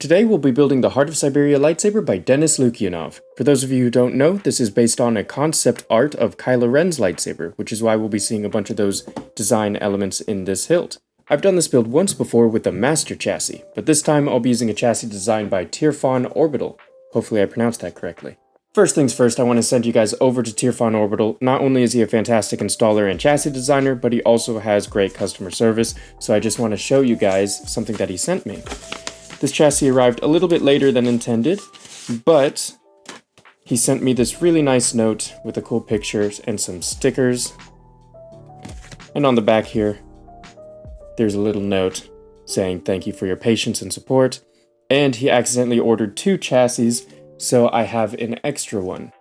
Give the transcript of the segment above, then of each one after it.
Today we'll be building the Heart of Siberia lightsaber by Denis Lukyanov. For those of you who don't know, this is based on a concept art of Kylo Ren's lightsaber, which is why we'll be seeing a bunch of those design elements in this hilt. I've done this build once before with a master chassis, but this time I'll be using a chassis designed by Tierfon Orbital. Hopefully I pronounced that correctly. First things first, I want to send you guys over to Tierfon Orbital. Not only is he a fantastic installer and chassis designer, but he also has great customer service, so I just want to show you guys something that he sent me. This chassis arrived a little bit later than intended, but he sent me this really nice note with the cool pictures and some stickers. And on the back here, there's a little note saying thank you for your patience and support. And he accidentally ordered 2 chassis, so I have an extra one,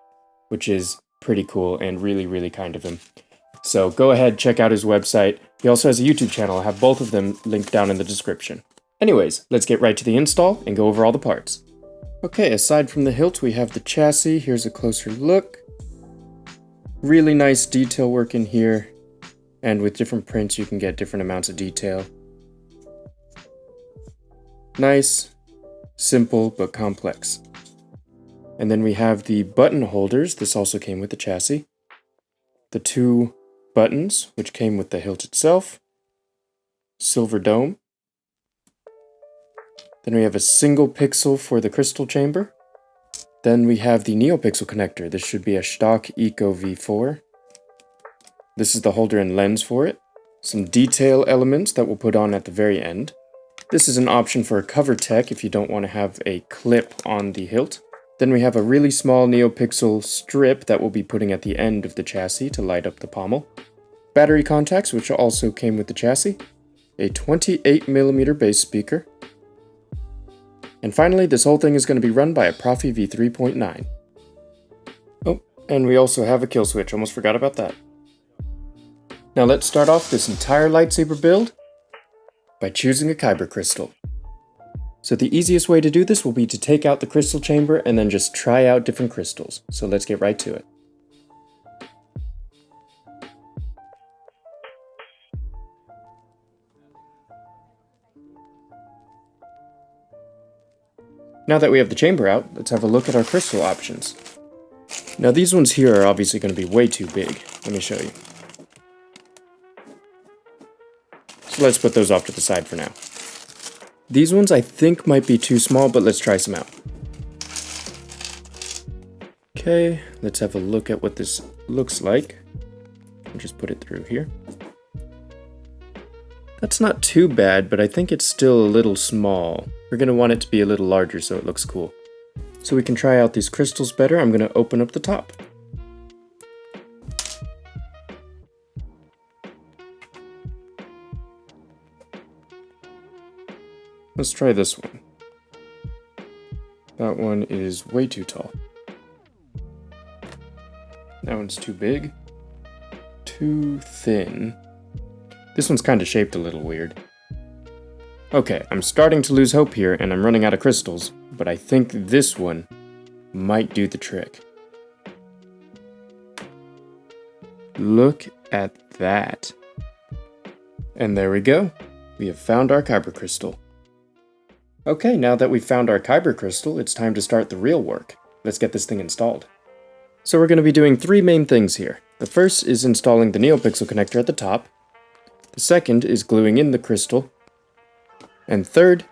which is pretty cool and really kind of him. So go ahead, check out his website. He also has a YouTube channel. I'll have both of them linked down in the description. Anyways, let's get right to the install and go over all the parts. Okay, aside from the hilt, we have the chassis. Here's a closer look. Really nice detail work in here. And with different prints, you can get different amounts of detail. Nice, simple, but complex. And then we have the button holders. This also came with the chassis. The 2 buttons, which came with the hilt itself. Silver dome. Then we have a single pixel for the crystal chamber. Then we have the NeoPixel connector. This should be a stock Eco V4. This is the holder and lens for it. Some detail elements that we'll put on at the very end. This is an option for a cover tech if you don't want to have a clip on the hilt. Then we have a really small NeoPixel strip that we'll be putting at the end of the chassis to light up the pommel. Battery contacts, which also came with the chassis. A 28mm bass speaker. And finally, this whole thing is going to be run by a Profi V3.9. Oh, and we also have a kill switch, almost forgot about that. Now let's start off this entire lightsaber build by choosing a Kyber crystal. So the easiest way to do this will be to take out the crystal chamber and then just try out different crystals. So let's get right to it. Now that we have the chamber out, let's have a look at our crystal options. Now these ones here are obviously going to be way too big. Let me show you. So let's put those off to the side for now. These ones I think might be too small, but let's try some out. Okay, let's have a look at what this looks like. I'll just put it through here. That's not too bad, but I think it's still a little small. We're going to want it to be a little larger so it looks cool. So we can try out these crystals better. I'm going to open up the top. Let's try this one. That one is way too tall. That one's too big. Too thin. This one's kind of shaped a little weird. Okay, I'm starting to lose hope here and I'm running out of crystals, but I think this one might do the trick. Look at that. And there we go. We have found our Kyber crystal. Okay, now that we've found our Kyber crystal, it's time to start the real work. Let's get this thing installed. So we're going to be doing 3 main things here. The first is installing the NeoPixel connector at the top. The second is gluing in the crystal. And third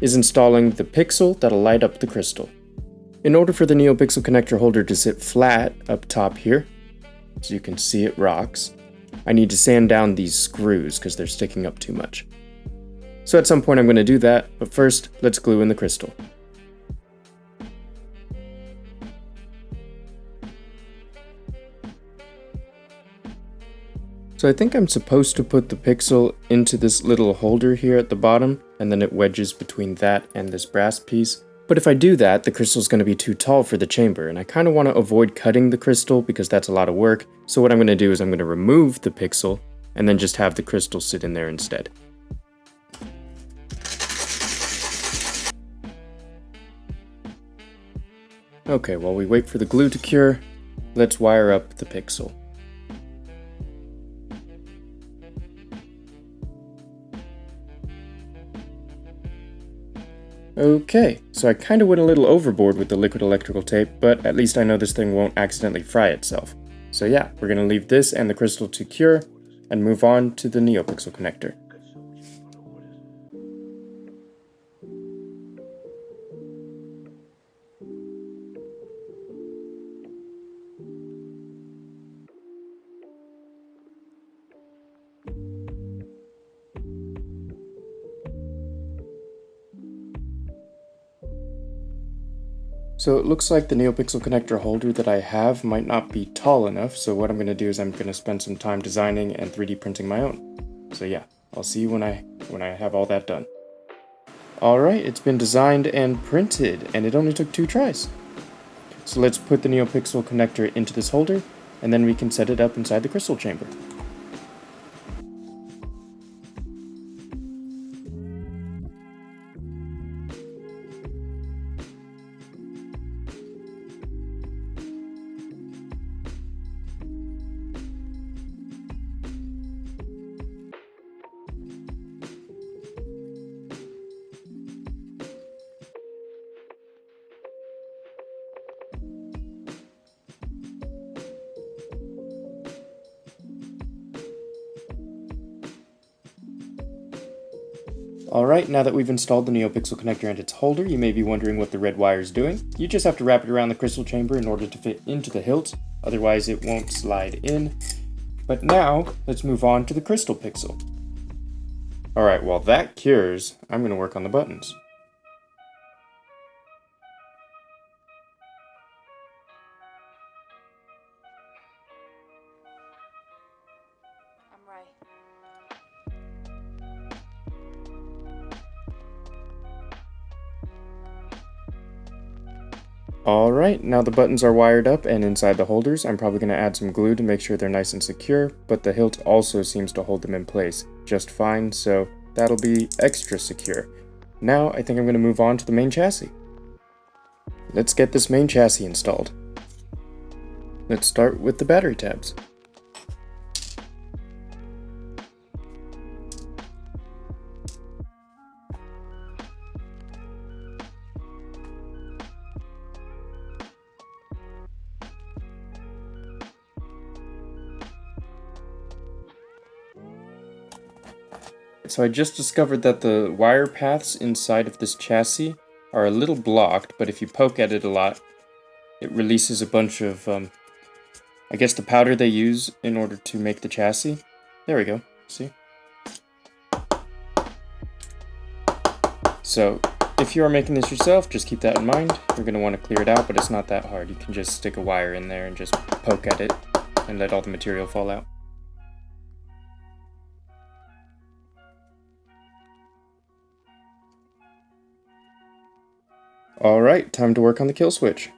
is installing the pixel that'll light up the crystal. In order for the NeoPixel connector holder to sit flat up top here, so you can see it rocks, I need to sand down these screws because they're sticking up too much. So at some point I'm going to do that, but first let's glue in the crystal. So I think I'm supposed to put the pixel into this little holder here at the bottom, and then it wedges between that and this brass piece. But if I do that, the crystal's going to be too tall for the chamber, and I kind of want to avoid cutting the crystal because that's a lot of work. So what I'm going to do is I'm going to remove the pixel, and then just have the crystal sit in there instead. Okay, while we wait for the glue to cure, let's wire up the pixel. Okay, so I kinda went a little overboard with the liquid electrical tape, but at least I know this thing won't accidentally fry itself. So yeah, we're gonna leave this and the crystal to cure, and move on to the NeoPixel connector. So it looks like the NeoPixel connector holder that I have might not be tall enough, so what I'm going to do is I'm going to spend some time designing and 3D printing my own. So yeah, I'll see you when I have all that done. Alright, it's been designed and printed, and it only took 2 tries. So let's put the NeoPixel connector into this holder, and then we can set it up inside the crystal chamber. Alright, now that we've installed the NeoPixel connector and its holder, you may be wondering what the red wire is doing. You just have to wrap it around the crystal chamber in order to fit into the hilt, otherwise it won't slide in. But now, let's move on to the crystal pixel. Alright, while that cures, I'm going to work on the buttons. Alright, now the buttons are wired up and inside the holders. I'm probably going to add some glue to make sure they're nice and secure, but the hilt also seems to hold them in place just fine, so that'll be extra secure. Now I think I'm going to move on to the main chassis. Let's get this main chassis installed. Let's start with the battery tabs. So I just discovered that the wire paths inside of this chassis are a little blocked, but if you poke at it a lot, it releases a bunch of, I guess the powder they use in order to make the chassis. There we go, see? So if you are making this yourself, just keep that in mind. You're going to want to clear it out, but it's not that hard. You can just stick a wire in there and just poke at it and let all the material fall out. Alright, time to work on the kill switch.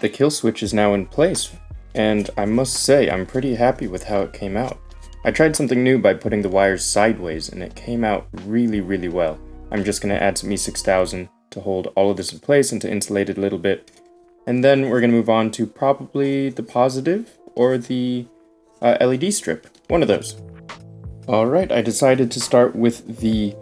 The kill switch is now in place, and I must say I'm pretty happy with how it came out. I tried something new by putting the wires sideways, and it came out really well. I'm just going to add some E6000 to hold all of this in place and to insulate it a little bit. And then we're going to move on to probably the positive or the LED strip. One of those. Alright, I decided to start with the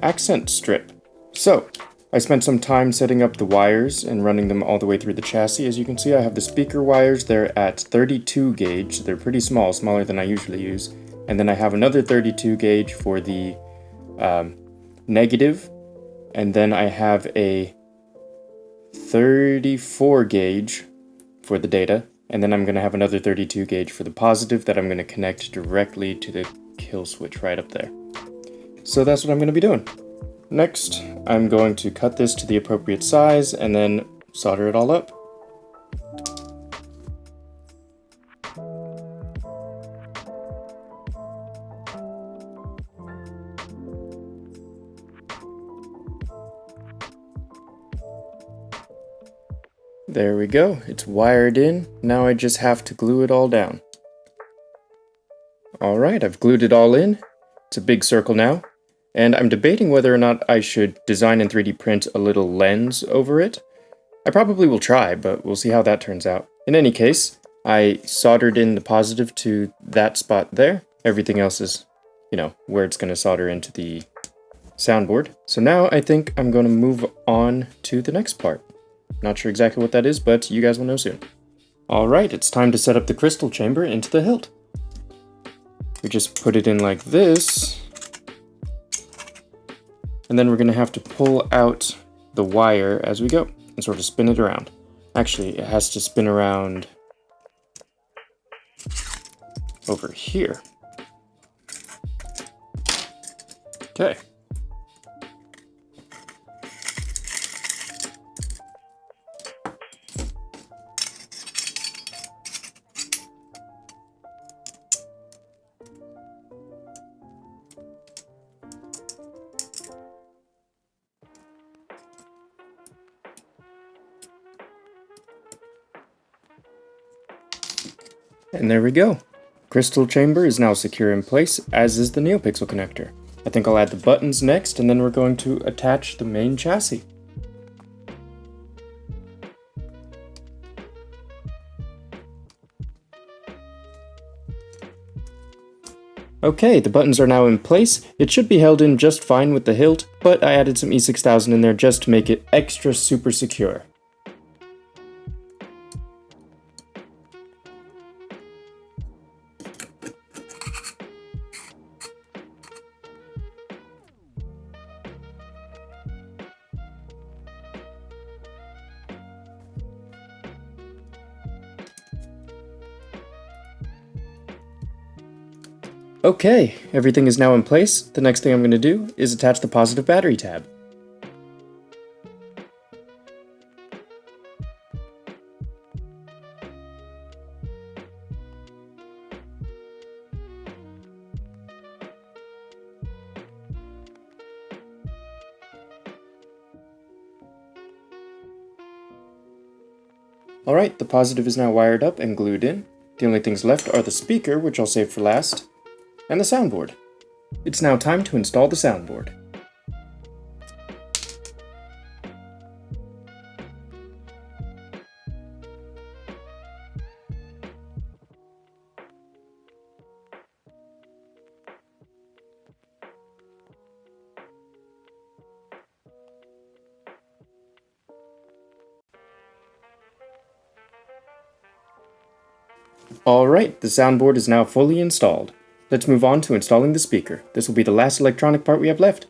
accent strip. So, I spent some time setting up the wires and running them all the way through the chassis. As you can see, I have the speaker wires. They're at 32 gauge. They're pretty small, smaller than I usually use. And then I have another 32 gauge for the negative. And then I have a 34 gauge for the data, and then I'm going to have another 32 gauge for the positive that I'm going to connect directly to the kill switch right up there. So that's what I'm going to be doing. Next, I'm going to cut this to the appropriate size and then solder it all up. There we go, it's wired in. Now I just have to glue it all down. Alright, I've glued it all in. It's a big circle now. And I'm debating whether or not I should design and 3D print a little lens over it. I probably will try, but we'll see how that turns out. In any case, I soldered in the positive to that spot there. Everything else is, where it's going to solder into the soundboard. So now I think I'm going to move on to the next part. Not sure exactly what that is, but you guys will know soon. Alright, it's time to set up the crystal chamber into the hilt. We just put it in like this. And then we're going to have to pull out the wire as we go and sort of spin it around. Actually, it has to spin around over here. Okay. And there we go. Crystal chamber is now secure in place, as is the NeoPixel connector. I think I'll add the buttons next, and then we're going to attach the main chassis. Okay, the buttons are now in place. It should be held in just fine with the hilt, but I added some E6000 in there just to make it extra super secure. Okay, everything is now in place. The next thing I'm going to do is attach the positive battery tab. Alright, the positive is now wired up and glued in. The only things left are the speaker, which I'll save for last, and the soundboard. It's now time to install the soundboard. Alright, the soundboard is now fully installed. Let's move on to installing the speaker. This will be the last electronic part we have left.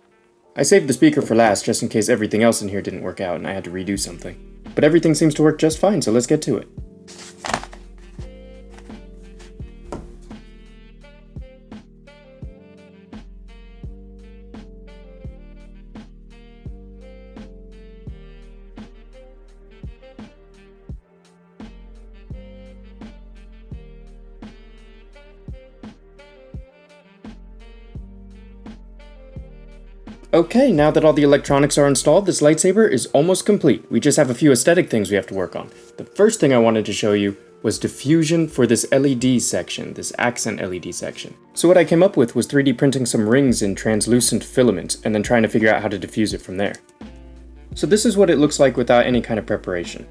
I saved the speaker for last just in case everything else in here didn't work out and I had to redo something. But everything seems to work just fine, so let's get to it. Okay, now that all the electronics are installed, this lightsaber is almost complete. We just have a few aesthetic things we have to work on. The first thing I wanted to show you was diffusion for this LED section, this accent LED section. So what I came up with was 3D printing some rings in translucent filament and then trying to figure out how to diffuse it from there. So this is what it looks like without any kind of preparation.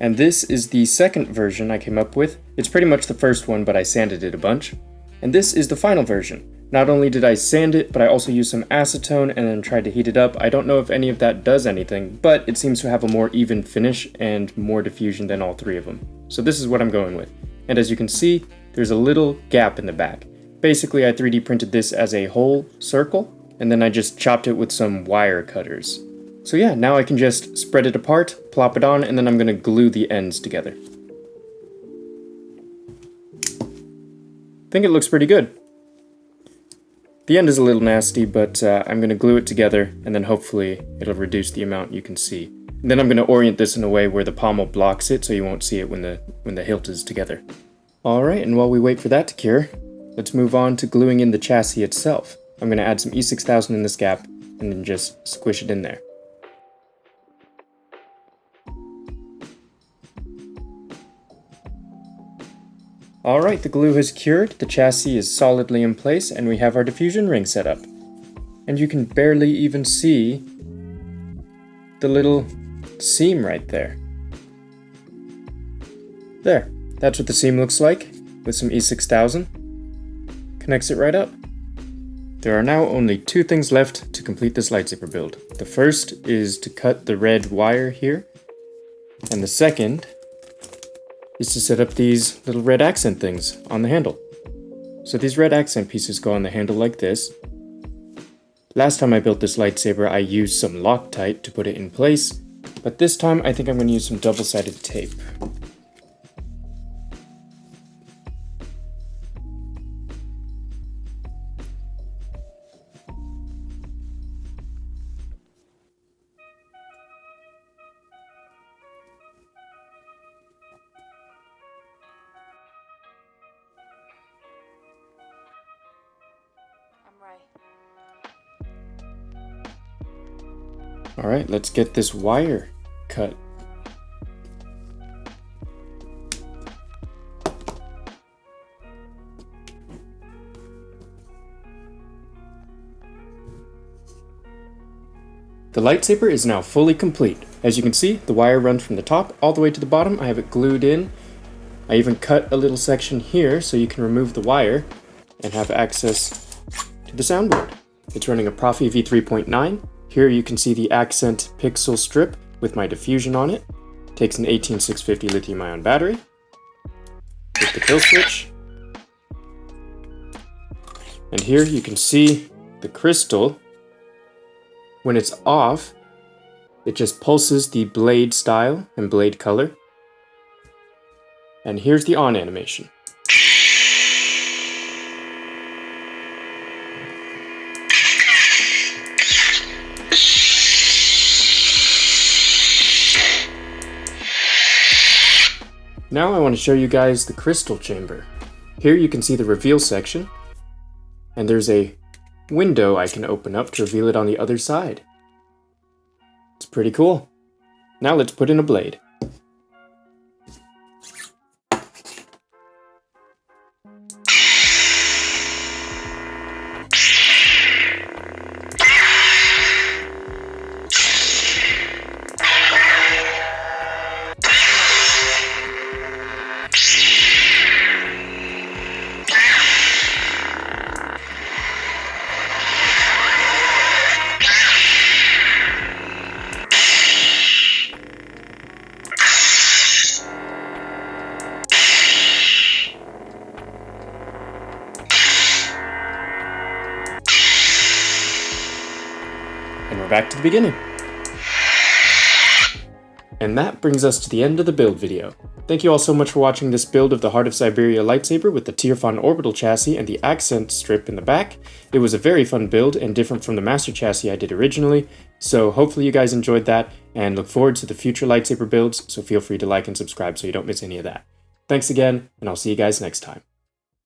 And this is the second version I came up with. It's pretty much the first one, but I sanded it a bunch. And this is the final version. Not only did I sand it, but I also used some acetone and then tried to heat it up. I don't know if any of that does anything, but it seems to have a more even finish and more diffusion than all three of them. So this is what I'm going with. And as you can see, there's a little gap in the back. Basically, I 3D printed this as a whole circle, and then I just chopped it with some wire cutters. So yeah, now I can just spread it apart, plop it on, and then I'm going to glue the ends together. I think it looks pretty good. The end is a little nasty, but I'm going to glue it together, and then hopefully it'll reduce the amount you can see. And then I'm going to orient this in a way where the pommel blocks it, so you won't see it when the hilt is together. Alright, and while we wait for that to cure, let's move on to gluing in the chassis itself. I'm going to add some E6000 in this gap, and then just squish it in there. Alright, the glue has cured, the chassis is solidly in place, and we have our diffusion ring set up. And you can barely even see the little seam right there. There, that's what the seam looks like with some E6000. Connects it right up. There are now only 2 things left to complete this lightsaber build. The first is to cut the red wire here, and the second is to set up these little red accent things on the handle. So these red accent pieces go on the handle like this. Last time I built this lightsaber, I used some Loctite to put it in place, but this time I think I'm going to use some double-sided tape. Alright, let's get this wire cut. The lightsaber is now fully complete. As you can see, the wire runs from the top all the way to the bottom. I have it glued in. I even cut a little section here so you can remove the wire and have access to the soundboard. It's running a Profi V3.9. Here you can see the accent pixel strip with my diffusion on it. Takes an 18650 lithium-ion battery. Hit the kill switch. And here you can see the crystal. When it's off, it just pulses the blade style and blade color. And here's the on animation. Now I want to show you guys the crystal chamber. Here you can see the reveal section, and there's a window I can open up to reveal it on the other side. It's pretty cool. Now let's put in a blade. And we're back to the beginning. And that brings us to the end of the build video. Thank you all so much for watching this build of the Heart of Siberia lightsaber with the Tierfon Orbital chassis and the accent strip in the back. It was a very fun build and different from the master chassis I did originally, so hopefully you guys enjoyed that and look forward to the future lightsaber builds, so feel free to like and subscribe so you don't miss any of that. Thanks again, and I'll see you guys next time.